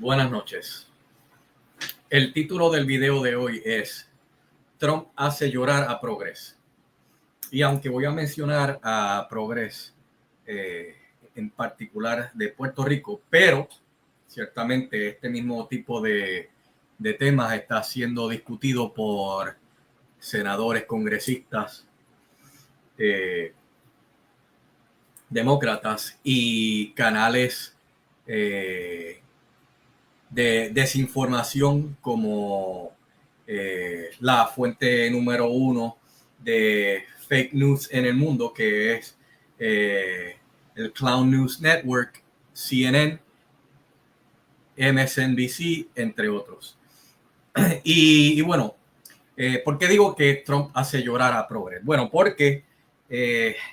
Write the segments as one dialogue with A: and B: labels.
A: Buenas noches. El título del video de hoy es Trump hace llorar a Progress. Y aunque voy a mencionar a Progress en particular de Puerto Rico, pero ciertamente este mismo tipo de temas está siendo discutido por senadores, congresistas, demócratas y canales de desinformación como la fuente número uno de fake news en el mundo, que es el Clown News Network, CNN, MSNBC, entre otros. Y bueno, ¿por qué digo que Trump hace llorar a Progress? Bueno, porque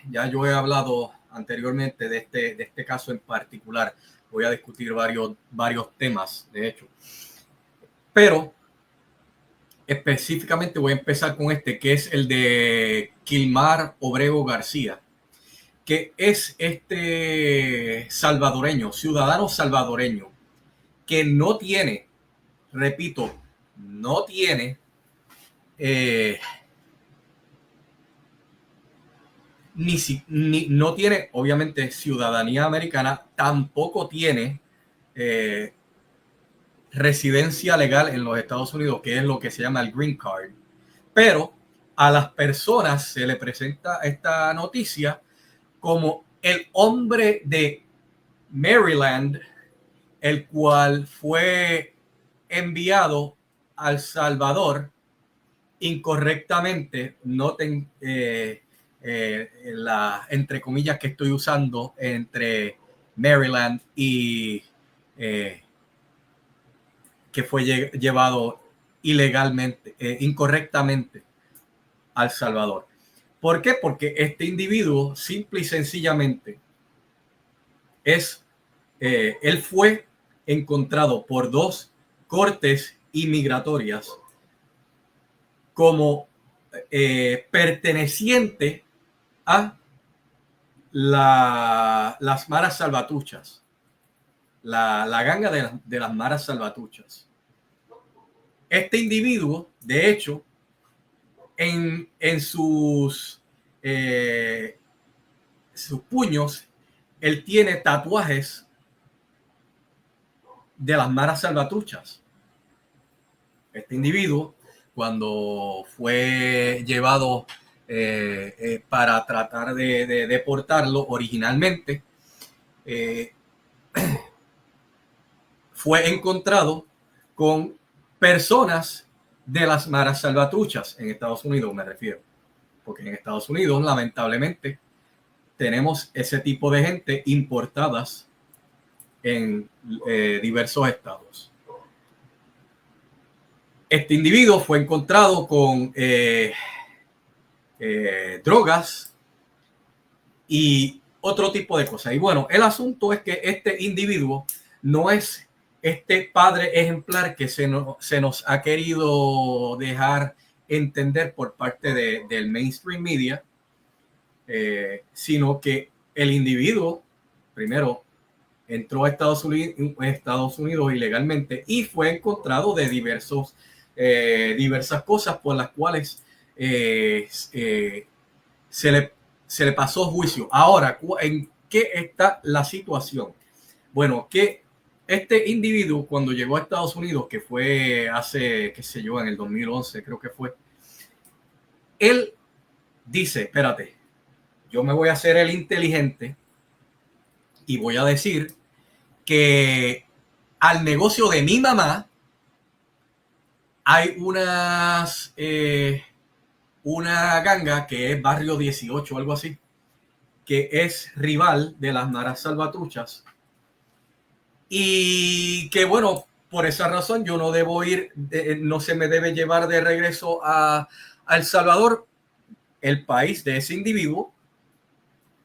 A: ya yo he hablado anteriormente de este caso en particular. Voy a discutir varios temas, de hecho. Pero específicamente voy a empezar con este, que es el de Kilmar Obrego García, que es este salvadoreño, ciudadano salvadoreño, que no tiene, repito, no tiene no tiene, obviamente, ciudadanía americana, tampoco tiene residencia legal en los Estados Unidos, que es lo que se llama el Green Card. Pero a las personas se le presenta esta noticia como el hombre de Maryland, el cual fue enviado a El Salvador incorrectamente. Noten la entre comillas que estoy usando entre Maryland y que fue llevado ilegalmente, incorrectamente a El Salvador. ¿Por qué? Porque este individuo simple y sencillamente él fue encontrado por dos cortes inmigratorias como perteneciente a las maras salvatruchas, la ganga de las maras salvatruchas. Este individuo, de hecho, en sus puños, él tiene tatuajes de las maras salvatruchas. Este individuo, cuando fue llevado para tratar de deportarlo originalmente, fue encontrado con personas de las maras salvatruchas en Estados Unidos, me refiero, porque en Estados Unidos lamentablemente tenemos ese tipo de gente importadas en diversos estados. Este individuo fue encontrado con drogas y otro tipo de cosas. Y bueno, el asunto es que este individuo no es este padre ejemplar que se nos ha querido dejar entender por parte del mainstream media, sino que el individuo, primero, entró a Estados Unidos ilegalmente y fue encontrado de diversas cosas por las cuales se le pasó juicio. Ahora, ¿en qué está la situación? Bueno, que este individuo cuando llegó a Estados Unidos, que fue hace, qué sé yo, en el 2011 creo que fue, él dice, espérate, yo me voy a hacer el inteligente y voy a decir que al negocio de mi mamá hay una ganga que es Barrio 18 o algo así, que es rival de las maras salvatruchas, y que bueno, por esa razón yo no debo ir, no se me debe llevar de regreso a El Salvador, el país de ese individuo,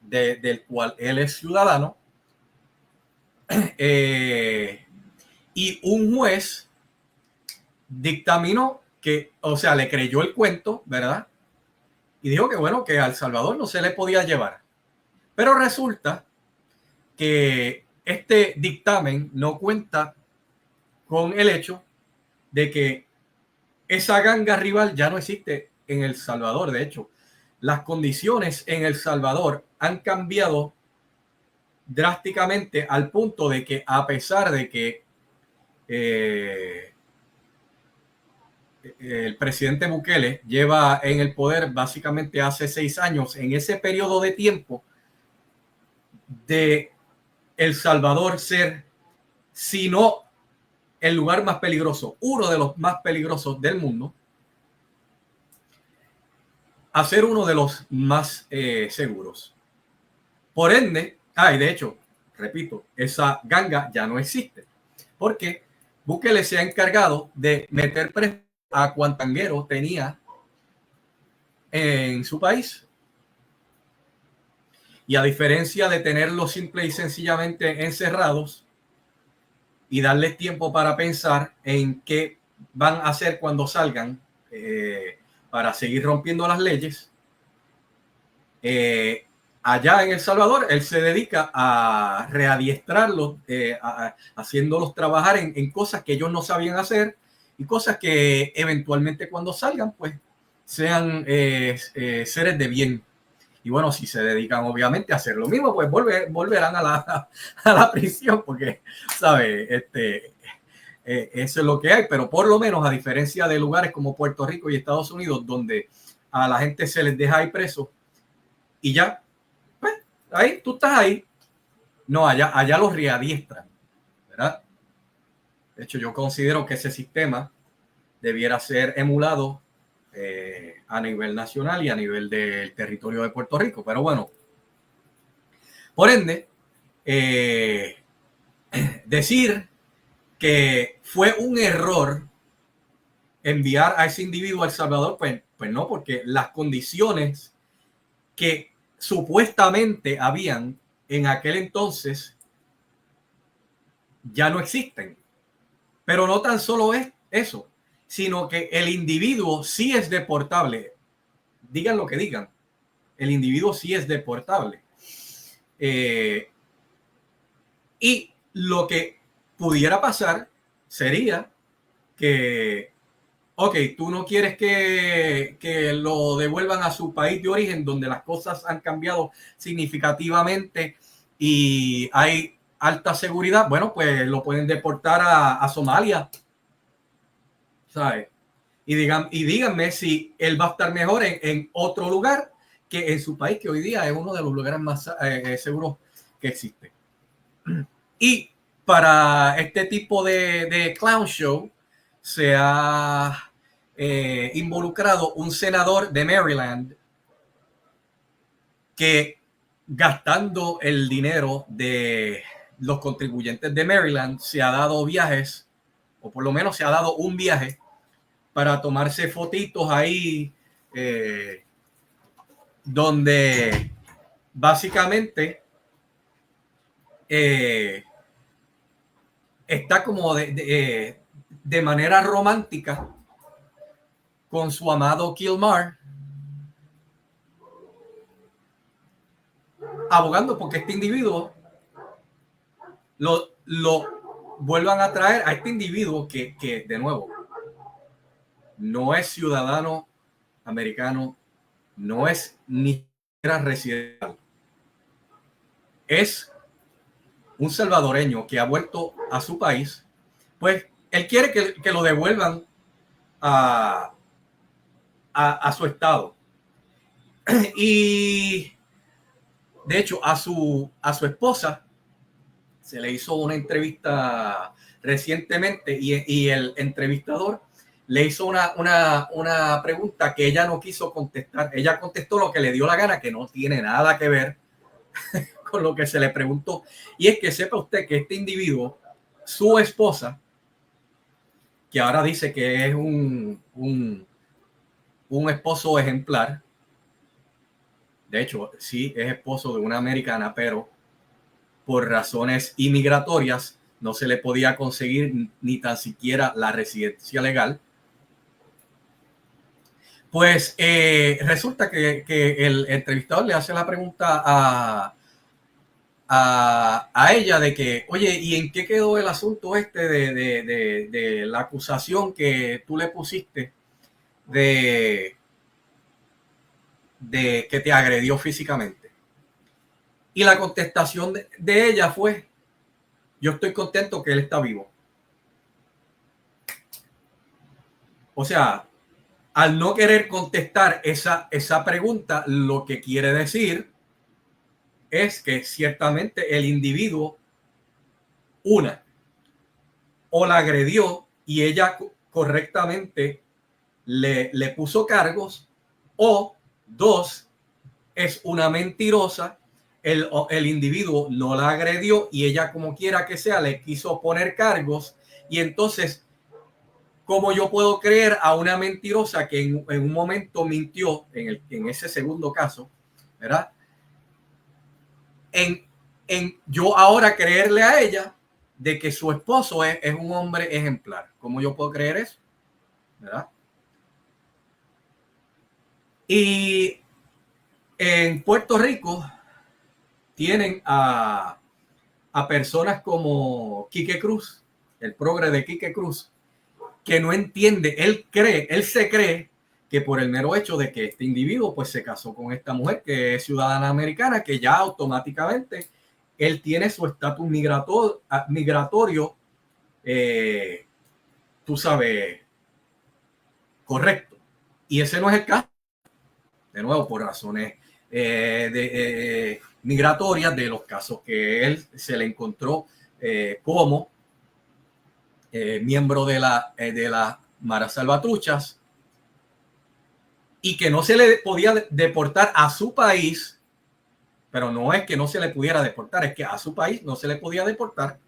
A: del cual él es ciudadano. Y un juez dictaminó que, o sea, le creyó el cuento, ¿verdad? Y dijo que bueno, que a El Salvador no se le podía llevar. Pero resulta que este dictamen no cuenta con el hecho de que esa ganga rival ya no existe en El Salvador. De hecho, las condiciones en El Salvador han cambiado drásticamente al punto de que, a pesar de que el presidente Bukele lleva en el poder básicamente hace 6 años, en ese periodo de tiempo de El Salvador ser, si no el lugar más peligroso, uno de los más peligrosos del mundo, a ser uno de los más seguros. Por ende, y de hecho, repito, esa ganga ya no existe, porque Bukele se ha encargado de meter preso a cuantanguero tenía en su país. Y a diferencia de tenerlos simple y sencillamente encerrados y darles tiempo para pensar en qué van a hacer cuando salgan para seguir rompiendo las leyes, allá en El Salvador él se dedica a readiestrarlos, haciéndolos trabajar en cosas que ellos no sabían hacer y cosas que eventualmente cuando salgan pues sean seres de bien. Y bueno, si se dedican obviamente a hacer lo mismo, pues volverán a la prisión, porque, ¿sabes? Eso es lo que hay. Pero por lo menos, a diferencia de lugares como Puerto Rico y Estados Unidos, donde a la gente se les deja ahí preso y ya, pues, ahí, tú estás ahí. No, allá los readiestran, ¿verdad? De hecho, yo considero que ese sistema debiera ser emulado a nivel nacional y a nivel del territorio de Puerto Rico. Pero bueno, por ende, decir que fue un error enviar a ese individuo a El Salvador, pues no, porque las condiciones que supuestamente habían en aquel entonces ya no existen. Pero no tan solo es eso, sino que el individuo sí es deportable. Digan lo que digan, el individuo sí es deportable. Y lo que pudiera pasar sería que, ok, tú no quieres que lo devuelvan a su país de origen, donde las cosas han cambiado significativamente y hay alta seguridad. Bueno, pues lo pueden deportar a Somalia, ¿sabes? Y díganme si él va a estar mejor en otro lugar que en su país, que hoy día es uno de los lugares más seguros que existe. Y para este tipo de clown show se ha involucrado un senador de Maryland que, gastando el dinero de los contribuyentes de Maryland, se ha dado viajes, o por lo menos se ha dado un viaje para tomarse fotitos ahí donde básicamente está como de manera romántica con su amado Kilmar, abogando porque este individuo lo vuelvan a traer a este individuo que de nuevo no es ciudadano americano, no es ni siquiera residente, es un salvadoreño que ha vuelto a su país. Pues él quiere que lo devuelvan a su estado. Y de hecho a su esposa se le hizo una entrevista recientemente y el entrevistador le hizo una pregunta que ella no quiso contestar. Ella contestó lo que le dio la gana, que no tiene nada que ver con lo que se le preguntó. Y es que sepa usted que este individuo, su esposa, que ahora dice que es un esposo ejemplar, de hecho, sí es esposo de una americana, pero por razones inmigratorias no se le podía conseguir ni tan siquiera la residencia legal. Pues resulta que el entrevistador le hace la pregunta a ella de que, oye, ¿y en qué quedó el asunto este de la acusación que tú le pusiste de, de que te agredió físicamente? Y la contestación de ella fue, yo estoy contento que él está vivo. O sea, al no querer contestar esa pregunta, lo que quiere decir es que ciertamente el individuo, una, o la agredió y ella correctamente le puso cargos, o dos, es una mentirosa, el individuo no la agredió y ella, como quiera que sea, le quiso poner cargos. Y entonces, ¿cómo yo puedo creer a una mentirosa que en un momento mintió, en ese segundo caso, ¿verdad? En yo ahora creerle a ella de que su esposo es un hombre ejemplar. ¿Cómo yo puedo creer eso? ¿Verdad? Y en Puerto Rico tienen a personas como Quique Cruz, el progre de Quique Cruz, que no entiende, él se cree que por el mero hecho de que este individuo pues se casó con esta mujer que es ciudadana americana, que ya automáticamente él tiene su estatus migratorio, tú sabes, correcto. Y ese no es el caso, de nuevo, por razones migratorias de los casos que él se le encontró como miembro de la Mara Salvatruchas, y que no se le podía deportar a su país, pero no es que no se le pudiera deportar, es que a su país no se le podía deportar,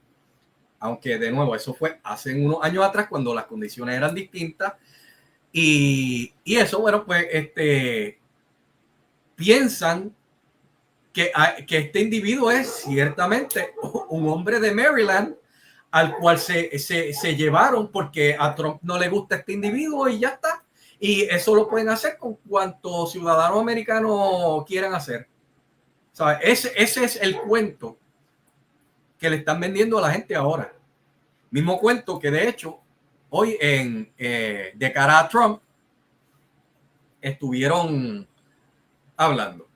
A: aunque de nuevo eso fue hace unos años atrás cuando las condiciones eran distintas. Y eso, bueno, pues piensan que este individuo es ciertamente un hombre de Maryland al cual se llevaron porque a Trump no le gusta este individuo y ya está. Y eso lo pueden hacer con cuantos ciudadanos americanos quieran hacer. ¿Sabes? Ese es el cuento que le están vendiendo a la gente ahora. Mismo cuento que de hecho hoy de cara a Trump estuvieron hablando,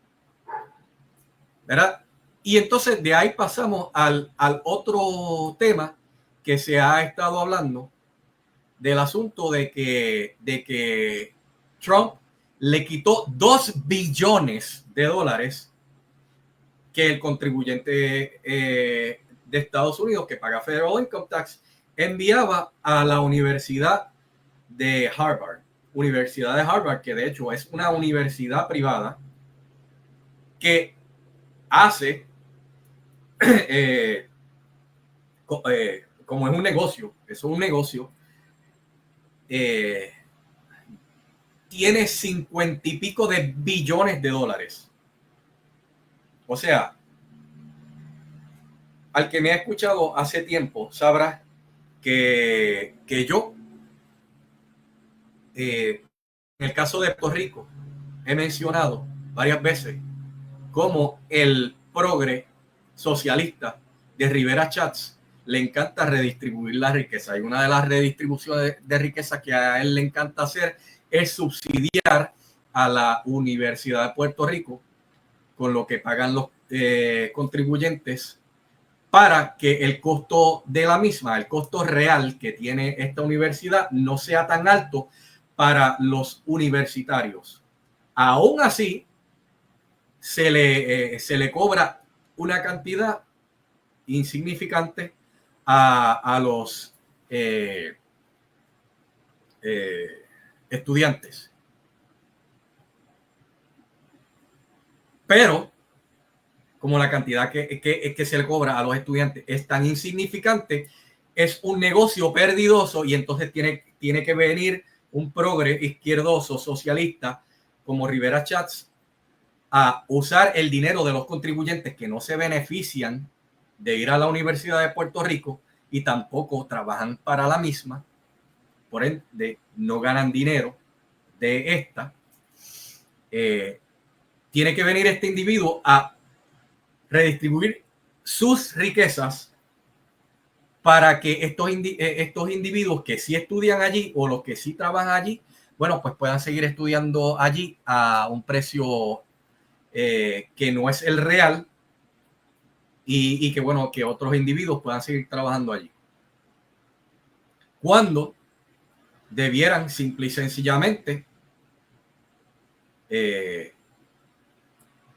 A: ¿verdad? Y entonces de ahí pasamos al otro tema que se ha estado hablando, del asunto de que Trump le quitó $2 billones que el contribuyente de Estados Unidos que paga Federal Income Tax enviaba a la Universidad de Harvard. Universidad de Harvard, que de hecho es una universidad privada que hace como es un negocio, eso es un negocio, tiene 50 y pico de billones de dólares. O sea, al que me ha escuchado hace tiempo sabrá que yo, en el caso de Puerto Rico, he mencionado varias veces como el progre socialista de Rivera Chats le encanta redistribuir la riqueza. Y una de las redistribuciones de riqueza que a él le encanta hacer es subsidiar a la Universidad de Puerto Rico con lo que pagan los contribuyentes para que el costo de la misma, el costo real que tiene esta universidad, no sea tan alto para los universitarios. Aún así, se le cobra una cantidad insignificante a los estudiantes. Pero como la cantidad que se le cobra a los estudiantes es tan insignificante, es un negocio perdidoso y entonces tiene que venir un progre izquierdoso socialista como Rivera Chats a usar el dinero de los contribuyentes que no se benefician de ir a la Universidad de Puerto Rico y tampoco trabajan para la misma, por ende no ganan dinero de esta. Tiene que venir este individuo a redistribuir sus riquezas para que estos individuos que sí estudian allí o los que sí trabajan allí, bueno, pues puedan seguir estudiando allí a un precio que no es el real y que, bueno, que otros individuos puedan seguir trabajando allí. Cuando debieran simple y sencillamente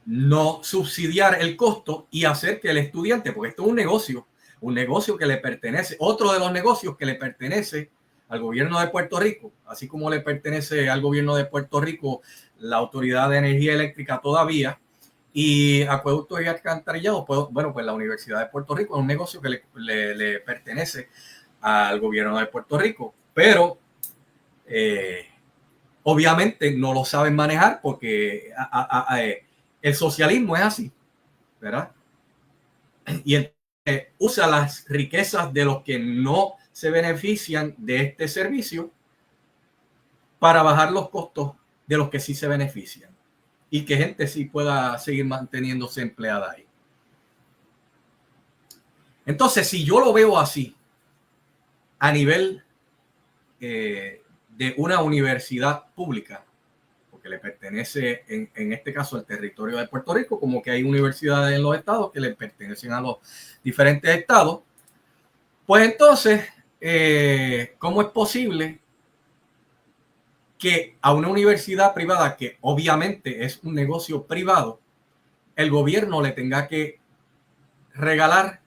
A: no subsidiar el costo y hacer que el estudiante, porque esto es un negocio que le pertenece, otro de los negocios que le pertenece al gobierno de Puerto Rico, así como le pertenece al gobierno de Puerto Rico la Autoridad de Energía Eléctrica todavía y Acueductos y Alcantarillados, pues, bueno, pues la Universidad de Puerto Rico es un negocio que le pertenece al gobierno de Puerto Rico, pero obviamente no lo saben manejar porque el socialismo es así, ¿verdad? Y usa las riquezas de los que no se benefician de este servicio para bajar los costos de los que sí se benefician y que gente sí pueda seguir manteniéndose empleada ahí. Entonces, si yo lo veo así a nivel de una universidad pública, porque le pertenece en este caso al territorio de Puerto Rico, como que hay universidades en los estados que le pertenecen a los diferentes estados, pues entonces, ¿cómo es posible que a una universidad privada, que obviamente es un negocio privado, el gobierno le tenga que regalar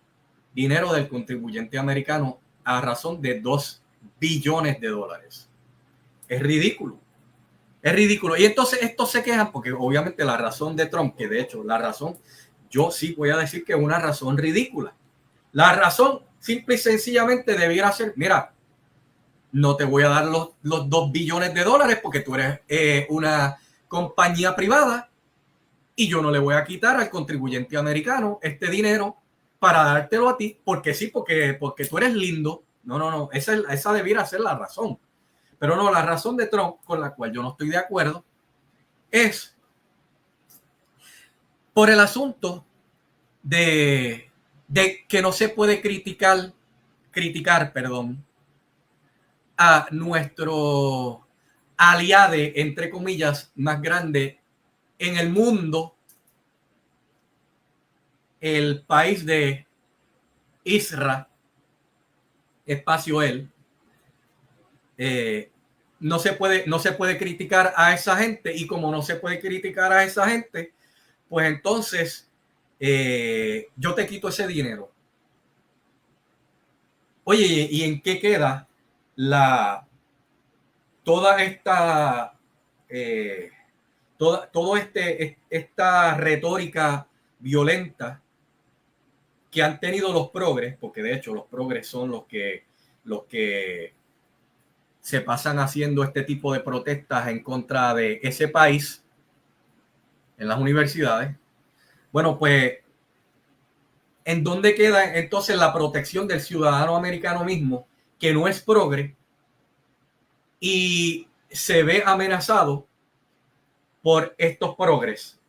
A: dinero del contribuyente americano a razón de $2 billones? Es ridículo. Es ridículo. Y entonces estos se quejan porque obviamente la razón de Trump, que de hecho la razón, yo sí voy a decir que es una razón ridícula. La razón simple y sencillamente debiera ser, mira, no te voy a dar los $2 billones porque tú eres una compañía privada y yo no le voy a quitar al contribuyente americano este dinero para dártelo a ti porque sí, porque tú eres lindo. No, esa debiera ser la razón. Pero no, la razón de Trump, con la cual yo no estoy de acuerdo, es por el asunto de que no se puede criticar, perdón, a nuestro aliado, entre comillas, más grande en el mundo, el país de Israel, espacio él. No se puede criticar a esa gente y como no se puede criticar a esa gente, pues entonces yo te quito ese dinero. Oye, ¿y en qué queda toda esta esta retórica violenta que han tenido los progres? Porque de hecho los progres son los que se pasan haciendo este tipo de protestas en contra de ese país en las universidades. Bueno, pues ¿en dónde queda entonces la protección del ciudadano americano mismo, que no es progre y se ve amenazado por estos progres?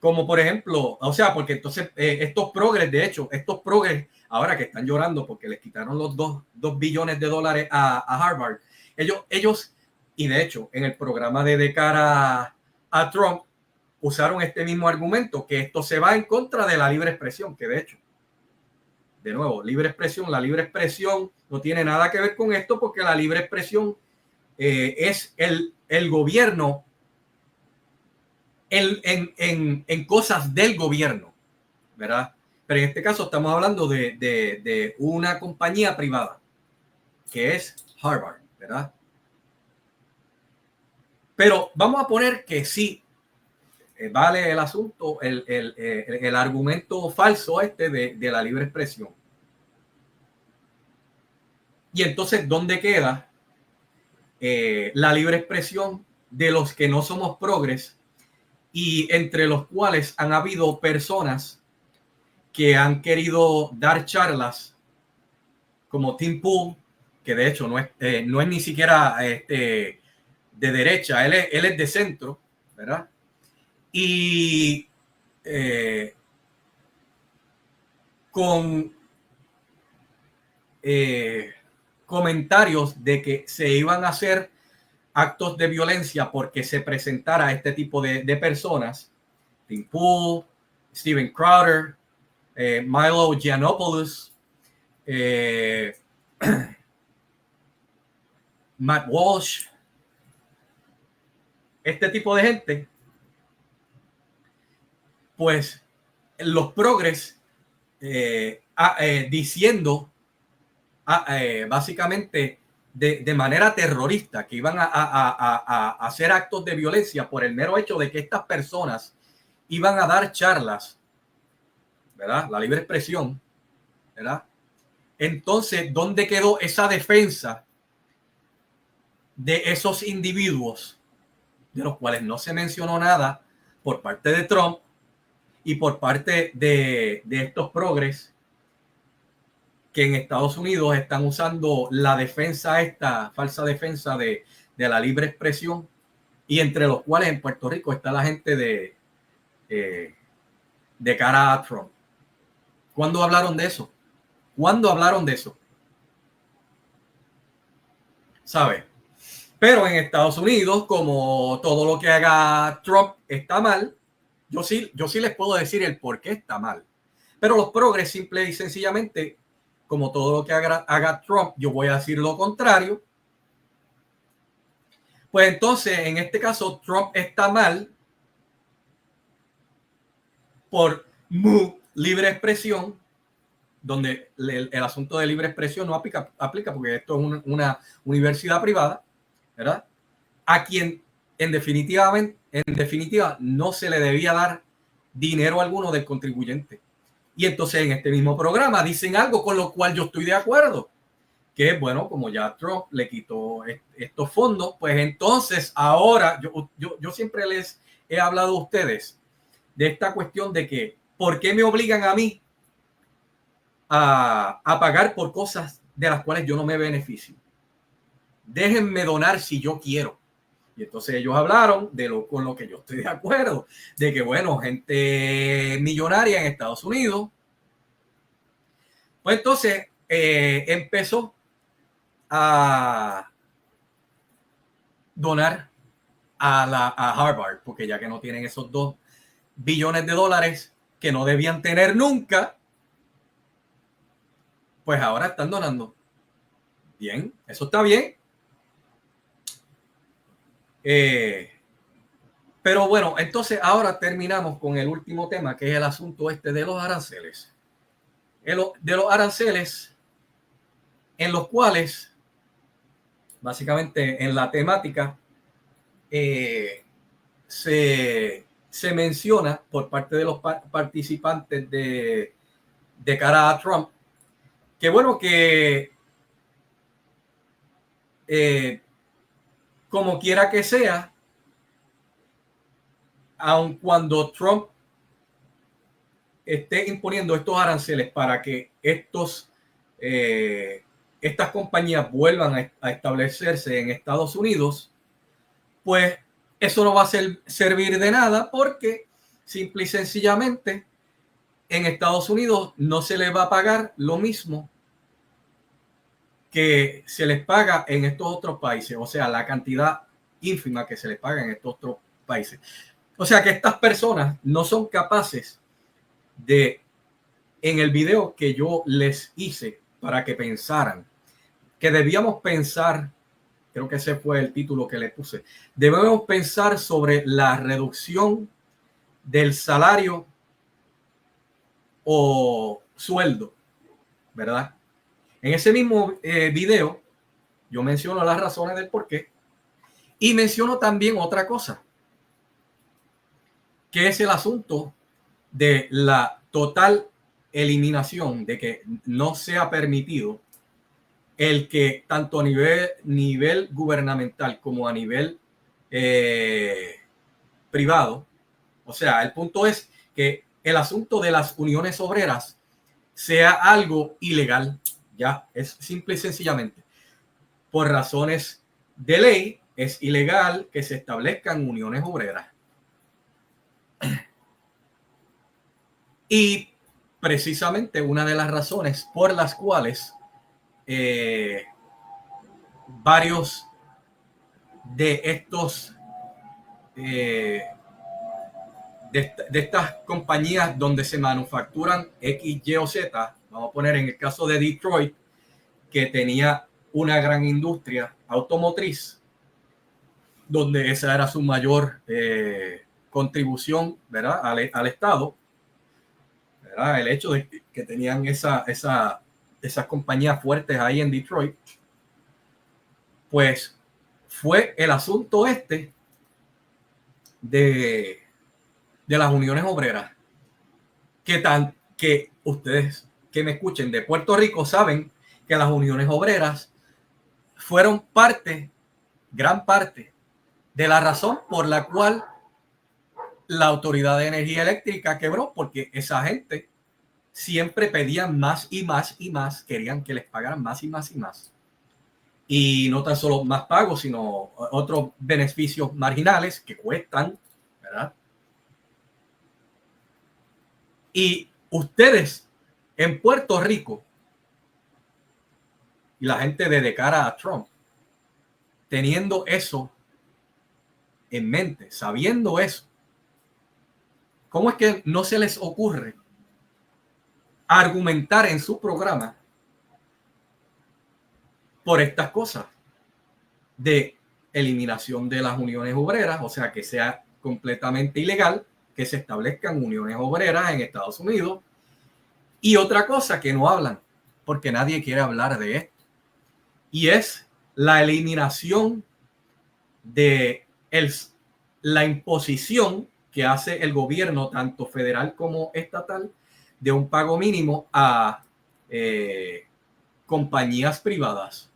A: Como por ejemplo, o sea, porque entonces estos progres, ahora que están llorando porque les quitaron los 2 billones de dólares a Harvard, ellos, y de hecho, en el programa de cara a Trump, usaron este mismo argumento, que esto se va en contra de la libre expresión, que de hecho, de nuevo, la libre expresión no tiene nada que ver con esto, porque la libre expresión es el gobierno en cosas del gobierno, ¿verdad? Pero en este caso estamos hablando de una compañía privada, que es Harvard, ¿verdad? Pero vamos a poner que sí, vale el asunto, el argumento falso de la libre expresión. Y entonces, ¿dónde queda la libre expresión de los que no somos progres y entre los cuales han habido personas que han querido dar charlas como Tim Pool, que de hecho no es ni siquiera de derecha, él es de centro, ¿verdad? Y con comentarios de que se iban a hacer actos de violencia porque se presentara este tipo de personas. Tim Pool, Steven Crowder, Milo Yiannopoulos, Matt Walsh, este tipo de gente, pues los progres diciendo básicamente de manera terrorista que iban a hacer actos de violencia por el mero hecho de que estas personas iban a dar charlas, ¿verdad? La libre expresión, ¿verdad? Entonces, ¿dónde quedó esa defensa de esos individuos de los cuales no se mencionó nada por parte de Trump y por parte de estos progres que en Estados Unidos están usando la defensa, esta falsa defensa de la libre expresión, y entre los cuales en Puerto Rico está la gente de cara a Trump? ¿Cuándo hablaron de eso? ¿Cuándo hablaron de eso? ¿Sabe? Pero en Estados Unidos, como todo lo que haga Trump está mal, yo sí les puedo decir el por qué está mal. Pero los progres, simple y sencillamente, como todo lo que haga Trump, yo voy a decir lo contrario. Pues entonces, en este caso, Trump está mal por libre expresión, donde el asunto de libre expresión no aplica porque esto es una universidad privada, ¿verdad? A quien en definitiva no se le debía dar dinero alguno del contribuyente. Y entonces en este mismo programa dicen algo con lo cual yo estoy de acuerdo, que bueno, como ya Trump le quitó estos fondos, pues entonces ahora yo siempre les he hablado a ustedes de esta cuestión de que ¿por qué me obligan a mí a pagar por cosas de las cuales yo no me beneficio? Déjenme donar si yo quiero. Y entonces ellos hablaron con lo que yo estoy de acuerdo, de que bueno, gente millonaria en Estados Unidos, pues entonces empezó a donar a Harvard, porque ya que no tienen esos $2 billones que no debían tener nunca, pues ahora están donando. Bien, eso está bien. Pero bueno, entonces ahora terminamos con el último tema, que es el asunto de los aranceles. De los aranceles en los cuales, básicamente en la temática, se menciona por parte de los participantes de cara a Trump, que bueno, que como quiera que sea, aun cuando Trump esté imponiendo estos aranceles para que estas compañías vuelvan a establecerse en Estados Unidos, pues eso no va a servir de nada, porque simple y sencillamente en Estados Unidos no se les va a pagar lo mismo que se les paga en estos otros países, o sea, la cantidad ínfima que se les paga en estos otros países. O sea que estas personas no son capaces de, en el video que yo les hice para que pensaran, que debíamos pensar, creo que ese fue el título que le puse, debemos pensar sobre la reducción del salario o sueldo, ¿verdad? En ese mismo video yo menciono las razones del por qué y menciono también otra cosa, que es el asunto de la total eliminación, de que no sea permitido el que tanto a nivel gubernamental como a nivel privado, o sea, el punto es que el asunto de las uniones obreras sea algo ilegal, ya, es simple y sencillamente. Por razones de ley, es ilegal que se establezcan uniones obreras. Y precisamente una de las razones por las cuales varios de estos de estas compañías donde se manufacturan X, Y o Z, vamos a poner en el caso de Detroit, que tenía una gran industria automotriz, donde esa era su mayor contribución, ¿verdad? Al Estado, ¿verdad? El hecho de que tenían esas compañías fuertes ahí en Detroit, pues fue el asunto de las uniones obreras, que ustedes que me escuchen de Puerto Rico saben que las uniones obreras fueron gran parte de la razón por la cual la Autoridad de Energía Eléctrica quebró, porque esa gente siempre pedían más y más y más, querían que les pagaran más y más y más. Y no tan solo más pagos, sino otros beneficios marginales que cuestan, ¿verdad? Y ustedes en Puerto Rico y la gente de cara a Trump, teniendo eso en mente, sabiendo eso, ¿cómo es que no se les ocurre argumentar en su programa por estas cosas de eliminación de las uniones obreras? O sea, que sea completamente ilegal que se establezcan uniones obreras en Estados Unidos. Y otra cosa que no hablan, porque nadie quiere hablar de esto, y es la eliminación de la imposición que hace el gobierno, tanto federal como estatal, de un pago mínimo a compañías privadas.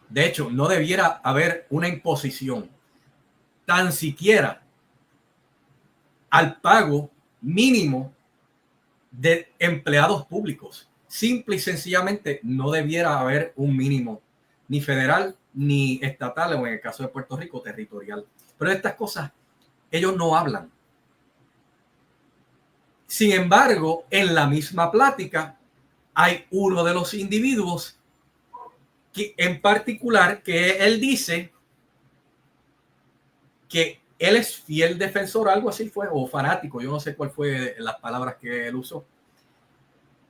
A: De hecho, no debiera haber una imposición tan siquiera al pago mínimo de empleados públicos. Simple y sencillamente no debiera haber un mínimo ni federal ni estatal, o en el caso de Puerto Rico, territorial. Pero de estas cosas ellos no hablan. Sin embargo, en la misma plática hay uno de los individuos que, en particular, que él dice que él es fiel defensor, algo así fue, o fanático, yo no sé cuál fue las palabras que él usó,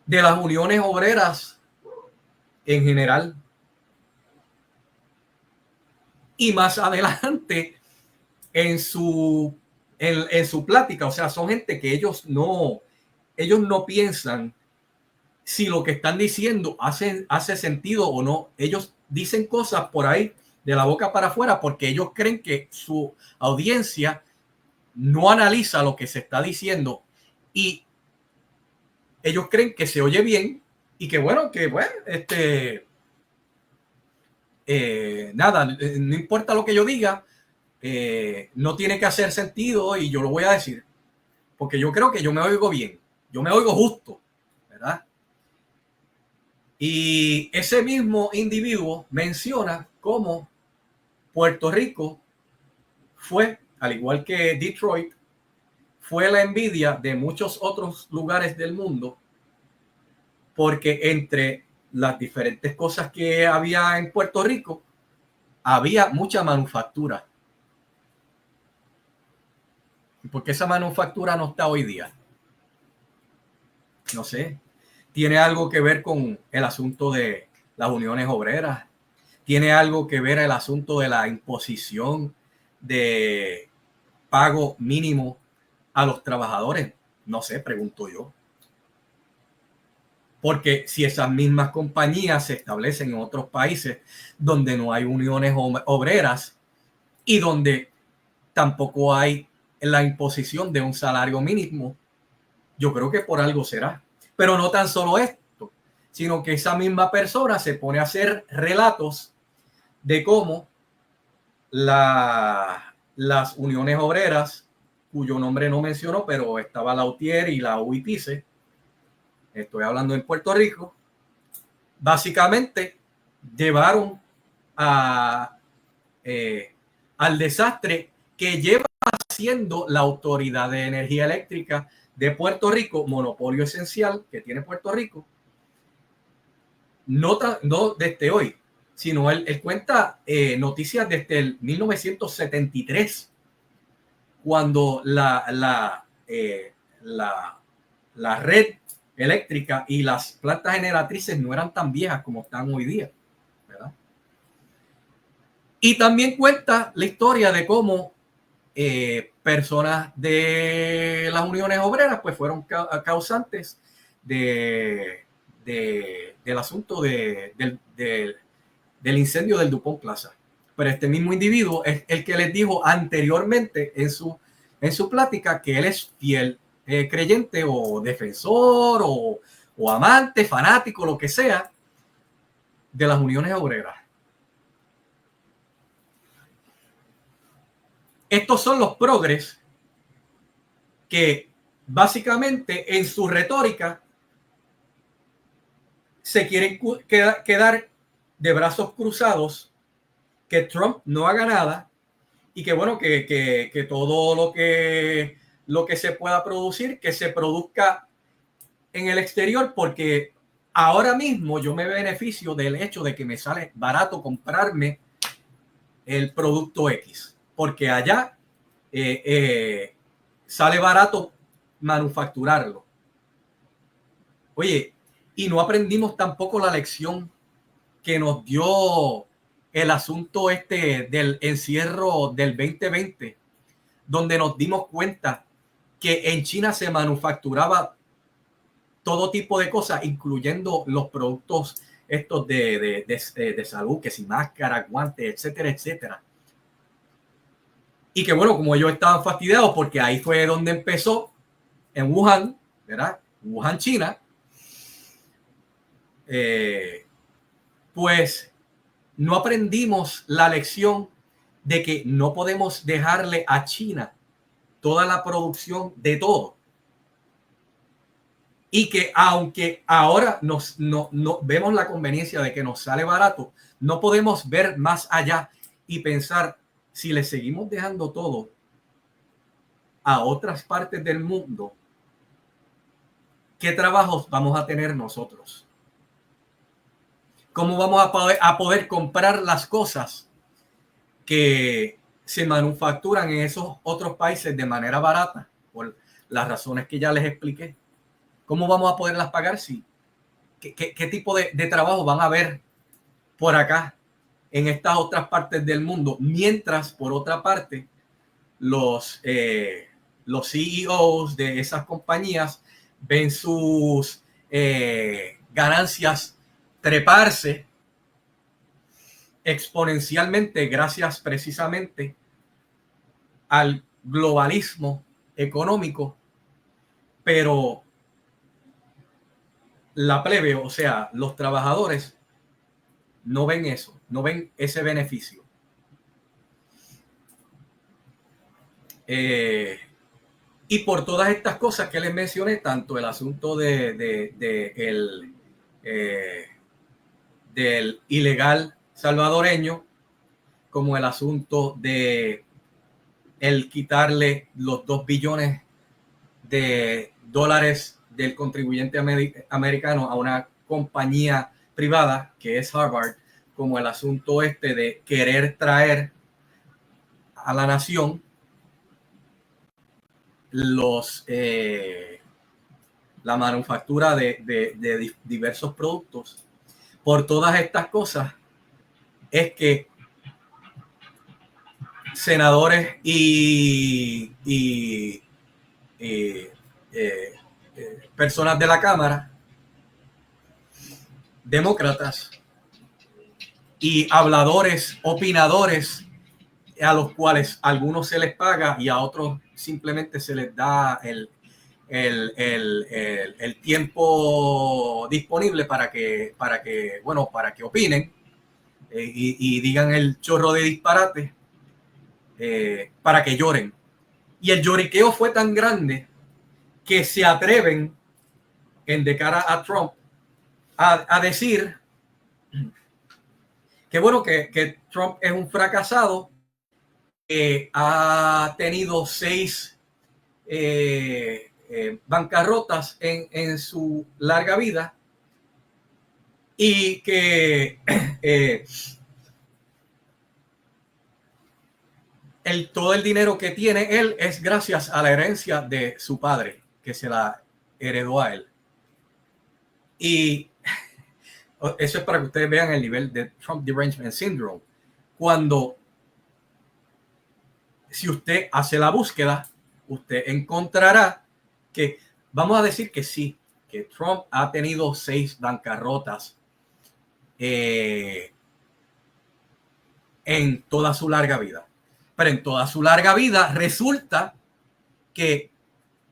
A: de las uniones obreras en general. Y más adelante en su plática, o sea, son gente que ellos no piensan si lo que están diciendo hace sentido o no. Ellos dicen cosas por ahí de la boca para afuera porque ellos creen que su audiencia no analiza lo que se está diciendo y ellos creen que se oye bien y que bueno, nada, no importa lo que yo diga, no tiene que hacer sentido y yo lo voy a decir porque yo creo que yo me oigo bien, yo me oigo justo, ¿verdad? Y ese mismo individuo menciona cómo Puerto Rico fue, al igual que Detroit, fue la envidia de muchos otros lugares del mundo, porque entre las diferentes cosas que había en Puerto Rico, había mucha manufactura. Porque esa manufactura no está hoy día. No sé. Tiene algo que ver con el asunto de las uniones obreras. Tiene algo que ver el asunto de la imposición de pago mínimo a los trabajadores. No sé, pregunto yo. Porque si esas mismas compañías se establecen en otros países donde no hay uniones obreras y donde tampoco hay la imposición de un salario mínimo, yo creo que por algo será. Pero no tan solo esto, sino que esa misma persona se pone a hacer relatos de cómo las uniones obreras, cuyo nombre no mencionó, pero estaba la UTIER y la UIPICE, estoy hablando en Puerto Rico, básicamente llevaron al desastre que lleva haciendo la Autoridad de Energía Eléctrica de Puerto Rico, monopolio esencial que tiene Puerto Rico, no desde hoy, sino él cuenta noticias desde el 1973, cuando la red eléctrica y las plantas generatrices no eran tan viejas como están hoy día, ¿verdad? Y también cuenta la historia de cómo personas de las uniones obreras pues fueron causantes del asunto del incendio del Dupont Plaza. Pero este mismo individuo es el que les dijo anteriormente en su plática que él es fiel creyente o defensor o amante, fanático, lo que sea, de las uniones obreras. Estos son los progres que básicamente en su retórica se quieren quedar de brazos cruzados, que Trump no haga nada y que bueno, que todo lo que se pueda producir, que se produzca en el exterior, porque ahora mismo yo me beneficio del hecho de que me sale barato comprarme el producto X, porque allá sale barato manufacturarlo. Oye, y no aprendimos tampoco la lección que nos dio el asunto del encierro del 2020, donde nos dimos cuenta que en China se manufacturaba todo tipo de cosas, incluyendo los productos estos de salud, que si máscara, guantes, etcétera, etcétera. Y que bueno, como ellos estaban fastidiados, porque ahí fue donde empezó, en Wuhan, ¿verdad? Wuhan, China, pues no aprendimos la lección de que no podemos dejarle a China toda la producción de todo. Y que aunque ahora no vemos la conveniencia de que nos sale barato, no podemos ver más allá y pensar, si le seguimos dejando todo a otras partes del mundo, ¿qué trabajos vamos a tener nosotros? ¿Cómo vamos a poder comprar las cosas que se manufacturan en esos otros países de manera barata? Por las razones que ya les expliqué. ¿Cómo vamos a poderlas pagar? ¿Qué tipo de trabajo van a haber por acá en estas otras partes del mundo? Mientras, por otra parte, los CEOs de esas compañías ven sus ganancias treparse exponencialmente gracias precisamente al globalismo económico, pero la plebe, o sea, los trabajadores, no ven eso, no ven ese beneficio. Y por todas estas cosas que les mencioné, tanto el asunto del ilegal salvadoreño, como el asunto de el quitarle los 2 billones de dólares del contribuyente americano a una compañía privada que es Harvard, como el asunto de querer traer a la nación la manufactura de diversos productos. Por todas estas cosas es que senadores y personas de la Cámara, demócratas y habladores, opinadores, a los cuales a algunos se les paga y a otros simplemente se les da el tiempo disponible para que opinen y digan el chorro de disparate, para que lloren. Y el lloriqueo fue tan grande que se atreven de cara a Trump a decir que bueno, que Trump es un fracasado, que ha tenido 6 bancarrotas en su larga vida y que todo el dinero que tiene él es gracias a la herencia de su padre, que se la heredó a él. Y eso es para que ustedes vean el nivel de Trump Derangement Syndrome. Si usted hace la búsqueda, usted encontrará que, vamos a decir que sí, que Trump ha tenido 6 bancarrotas en toda su larga vida. Pero en toda su larga vida resulta que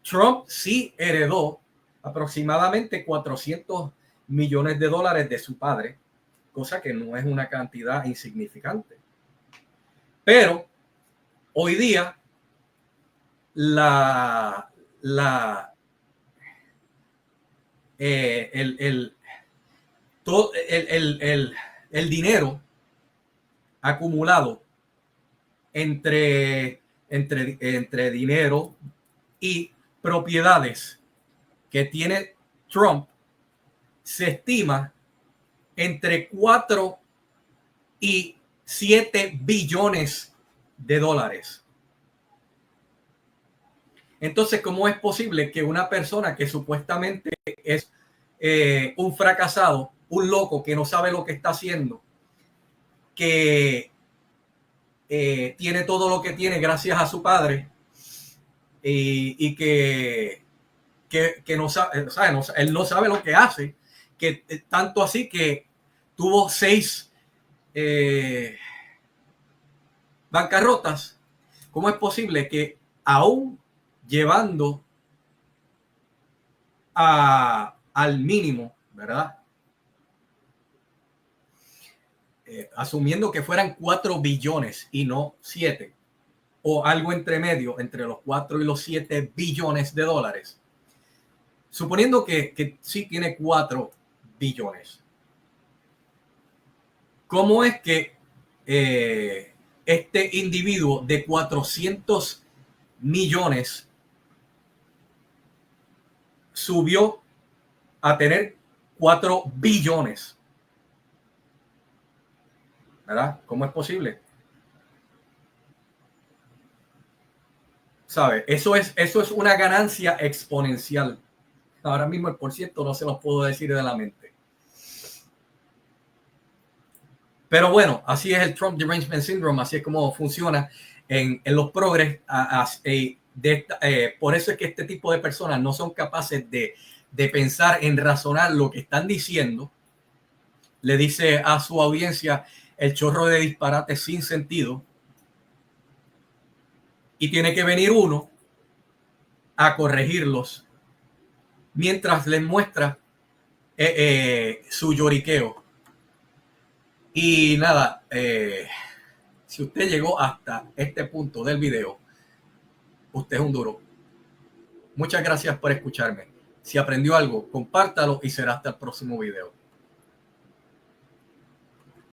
A: Trump sí heredó aproximadamente 400 millones de dólares de su padre, cosa que no es una cantidad insignificante. Pero hoy día el dinero acumulado entre dinero y propiedades que tiene Trump se estima entre 4 y 7 billones de dólares. Entonces, ¿cómo es posible que una persona que supuestamente es un fracasado, un loco que no sabe lo que está haciendo, que tiene todo lo que tiene gracias a su padre y que no sabe, él no sabe lo que hace, que tanto así que tuvo 6 bancarrotas? ¿Cómo es posible que aún llevando al mínimo, ¿verdad? Asumiendo que fueran 4 billones y no 7, o algo entre medio, entre los 4 y los 7 billones de dólares, suponiendo que sí tiene 4 billones, ¿cómo es que este individuo de 400 millones subió a tener 4 billones? ¿Verdad? ¿Cómo es posible? ¿Sabe? Eso es una ganancia exponencial. Ahora mismo el % no se los puedo decir de la mente. Pero bueno, así es el Trump Derangement Syndrome, así es como funciona en los progres. Por eso es que este tipo de personas no son capaces de pensar en razonar lo que están diciendo. Le dice a su audiencia el chorro de disparates sin sentido y tiene que venir uno a corregirlos mientras les muestra su lloriqueo. Y nada, si usted llegó hasta este punto del video, usted es un duro. Muchas gracias por escucharme. Si aprendió algo, compártalo y será hasta el próximo video.